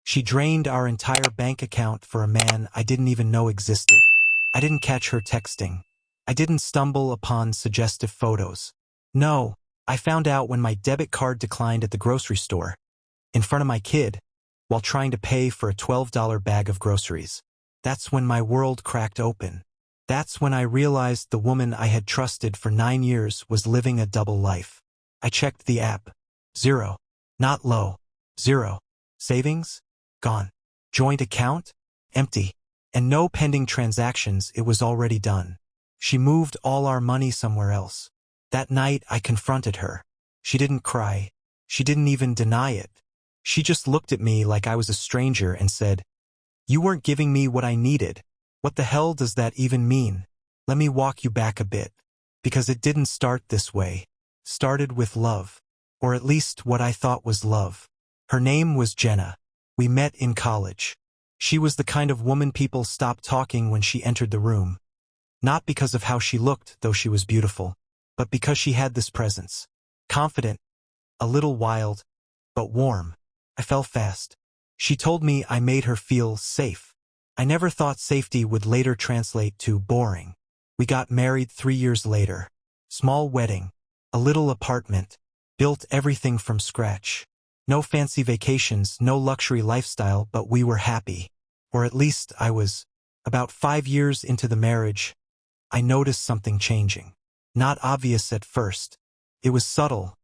She drained our entire bank account for a man I didn't even know existed. I didn't catch her texting. I didn't stumble upon suggestive photos. No, I found out when my debit card declined at the grocery store, in front of my kid, while trying to pay for a $12 bag of groceries. That's when my world cracked open. That's when I realized the woman I had trusted for 9 years was living a double life. I checked the app. 0. Not low. 0. Savings? Gone. Joint account? Empty. And no pending transactions, it was already done. She moved all our money somewhere else. That night, I confronted her. She didn't cry. She didn't even deny it. She just looked at me like I was a stranger and said, "You weren't giving me what I needed. What the hell does that even mean? Let me walk you back a bit. Because it didn't start this way. Started with love. Or at least what I thought was love. Her name was Jenna. We met in college. She was the kind of woman people stopped talking when she entered the room. Not because of how she looked, though she was beautiful, but because she had this presence. Confident, a little wild, but warm. I fell fast. She told me I made her feel safe. I never thought safety would later translate to boring. We got married 3 years later. Small wedding, a little apartment, built everything from scratch. No fancy vacations, no luxury lifestyle, but we were happy. Or at least I was. About 5 years into the marriage, I noticed something changing. Not obvious at first. It was subtle.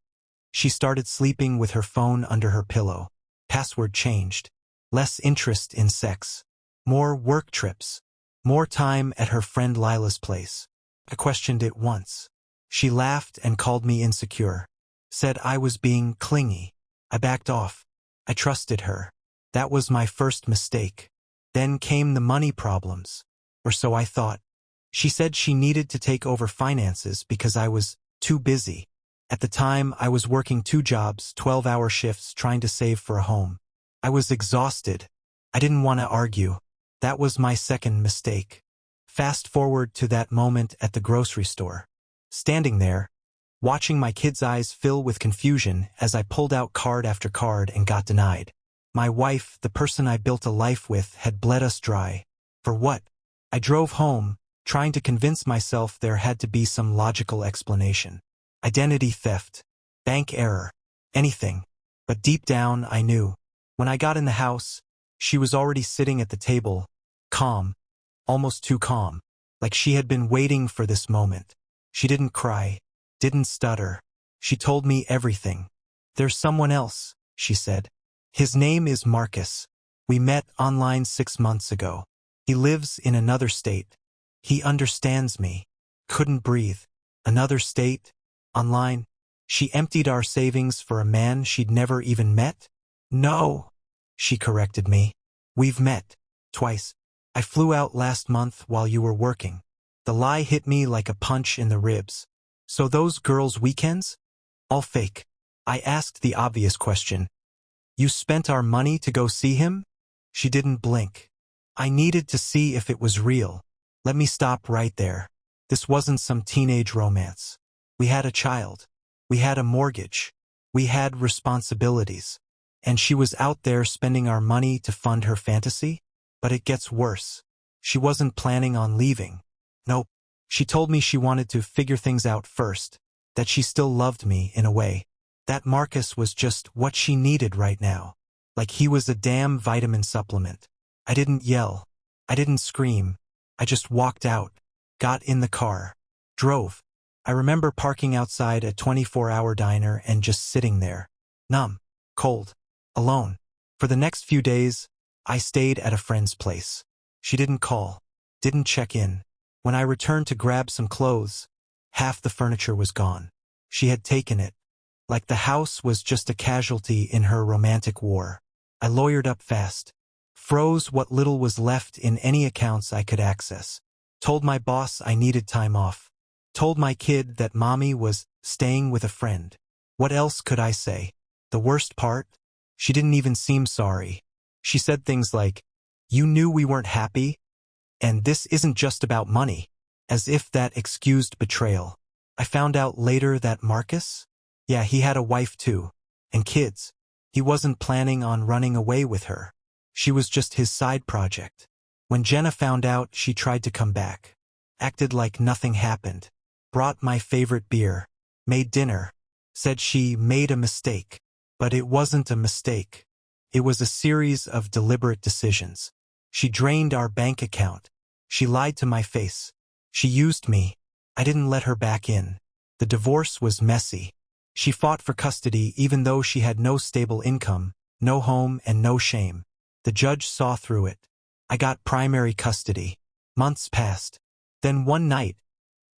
She started sleeping with her phone under her pillow. Password changed. Less interest in sex. More work trips. More time at her friend Lila's place. I questioned it once. She laughed and called me insecure. Said I was being clingy. I backed off. I trusted her. That was my first mistake. Then came the money problems. Or so I thought. She said she needed to take over finances because I was too busy. At the time, I was working 2 jobs, 12-hour shifts, trying to save for a home. I was exhausted. I didn't want to argue. That was my second mistake. Fast forward to that moment at the grocery store. Standing there, watching my kids' eyes fill with confusion as I pulled out card after card and got denied. My wife, the person I built a life with, had bled us dry. For what? I drove home, trying to convince myself there had to be some logical explanation. Identity theft, bank error, anything. But deep down, I knew. When I got in the house, she was already sitting at the table, calm, almost too calm, like she had been waiting for this moment. She didn't cry, didn't stutter. She told me everything. "There's someone else," she said. "His name is Marcus. We met online 6 months ago. He lives in another state. He understands me." Couldn't breathe. Another state? Online? She emptied our savings for a man she'd never even met? "No," she corrected me. "We've met. Twice. I flew out last month while you were working." The lie hit me like a punch in the ribs. "So those girls' weekends? All fake?" I asked the obvious question. "You spent our money to go see him?" She didn't blink. I needed to see if it was real. Let me stop right there. This wasn't some teenage romance. We had a child. We had a mortgage. We had responsibilities. And she was out there spending our money to fund her fantasy? But it gets worse. She wasn't planning on leaving. Nope. She told me she wanted to figure things out first, that she still loved me in a way. That Marcus was just what she needed right now. Like he was a damn vitamin supplement. I didn't yell. I didn't scream. I just walked out, got in the car, drove. I remember parking outside a 24-hour diner and just sitting there, numb, cold, alone. For the next few days, I stayed at a friend's place. She didn't call, didn't check in. When I returned to grab some clothes, half the furniture was gone. She had taken it. Like the house was just a casualty in her romantic war. I lawyered up fast, froze what little was left in any accounts I could access, told my boss I needed time off, told my kid that mommy was staying with a friend. What else could I say? The worst part? She didn't even seem sorry. She said things like, "You knew we weren't happy? And this isn't just about money," as if that excused betrayal. I found out later that Marcus? Yeah, he had a wife too. And kids. He wasn't planning on running away with her. She was just his side project. When Jenna found out, she tried to come back. Acted like nothing happened. Brought my favorite beer. Made dinner. Said she made a mistake. But it wasn't a mistake. It was a series of deliberate decisions. She drained our bank account. She lied to my face. She used me. I didn't let her back in. The divorce was messy. She fought for custody even though she had no stable income, no home, and no shame. The judge saw through it. I got primary custody. Months passed. Then one night,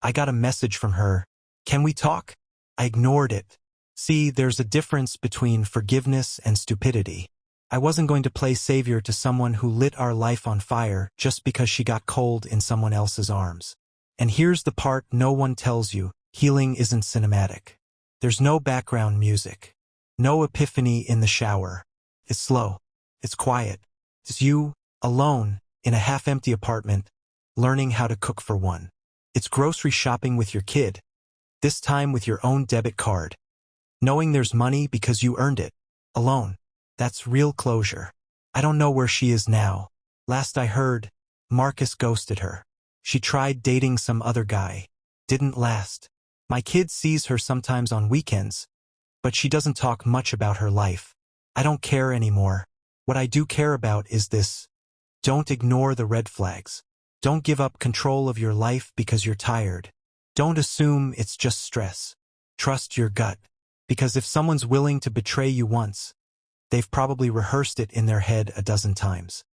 I got a message from her. Can we talk? I ignored it. See, there's a difference between forgiveness and stupidity. I wasn't going to play savior to someone who lit our life on fire just because she got cold in someone else's arms. And here's the part no one tells you: healing isn't cinematic. There's no background music. No epiphany in the shower. It's slow. It's quiet. It's you, alone, in a half-empty apartment, learning how to cook for one. It's grocery shopping with your kid, this time with your own debit card. Knowing there's money because you earned it. Alone. That's real closure. I don't know where she is now. Last I heard, Marcus ghosted her. She tried dating some other guy. Didn't last. My kid sees her sometimes on weekends, but she doesn't talk much about her life. I don't care anymore. What I do care about is this. Don't ignore the red flags. Don't give up control of your life because you're tired. Don't assume it's just stress. Trust your gut. Because if someone's willing to betray you once, they've probably rehearsed it in their head a dozen times.